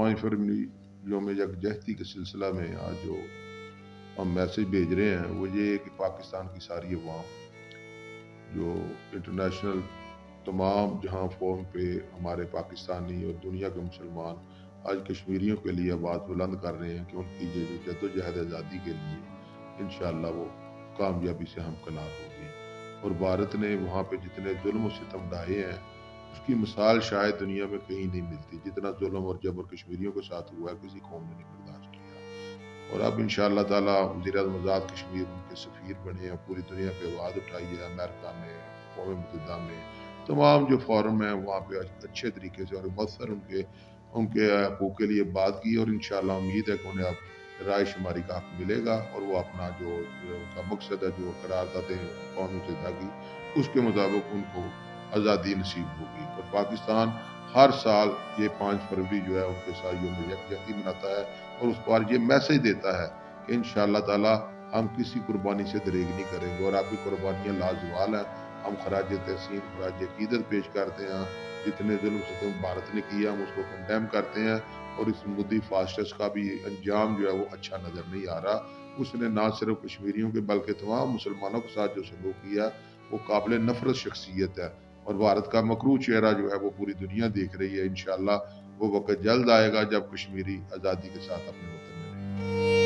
5 فروری یوم یکجہتی کے سلسلہ میں آج جو ہم میسج بھیج رہے ہیں وہ یہ ہے کہ پاکستان کی ساری عوام جو انٹرنیشنل تمام جہاں فورم پہ ہمارے پاکستانی اور دنیا کے مسلمان آج کشمیریوں کے لیے آواز بلند کر رہے ہیں کہ ان کی یہ جو جدوجہد آزادی کے لیے انشاءاللہ وہ کامیابی سے ہمکنار ہوگی۔ اور بھارت نے وہاں پہ جتنے ظلم و ستم ڈھائے ہیں اس کی مثال شاید دنیا میں کہیں نہیں ملتی، جتنا ظلم اور جبر کشمیریوں کے ساتھ ہوا ہے کسی قوم نے نہیں برداشت کیا۔ اور اب انشاءاللہ تعالی وزیر اعظم آزاد کشمیر ان کے سفیر بنے ہیں، پوری دنیا پہ آواز اٹھائی ہے، امریکہ میں، اقوام متحدہ میں، تمام جو فورم ہیں وہاں پہ اچھے طریقے سے اور مؤثر ان کے حقوق کے لیے بات کی، اور انشاءاللہ امید ہے کہ انہیں اب رائے شماری کا حق ملے گا اور وہ اپنا جو ان کا مقصد ہے جو قرارداد اقوام متحدہ کی اس کے مطابق ان کو آزادی نصیب ہوگی۔ اور پاکستان ہر سال یہ 5 فروری جو ہے ان کے ساتھ یوم یکجہتی مناتا ہے اور اس پر یہ میسج دیتا ہے کہ انشاءاللہ تعالی ہم کسی قربانی سے دریغ نہیں کریں گے اور آپ کی قربانیاں لازوال ہیں۔ ہم خراج تحسین خراج عقیدت پیش کرتے ہیں، جتنے ظلم ستم بھارت نے کیا ہم اس کو کنڈیم کرتے ہیں، اور اس مودی فاسسٹس کا بھی انجام جو ہے وہ اچھا نظر نہیں آ رہا۔ اس نے نہ صرف کشمیریوں کے بلکہ تمام مسلمانوں کے ساتھ جو سلوک کیا وہ قابل نفرت شخصیت ہے، اور بھارت کا مکروہ چہرہ جو ہے وہ پوری دنیا دیکھ رہی ہے۔ انشاءاللہ وہ وقت جلد آئے گا جب کشمیری آزادی کے ساتھ اپنے وطن میں رہیں گے۔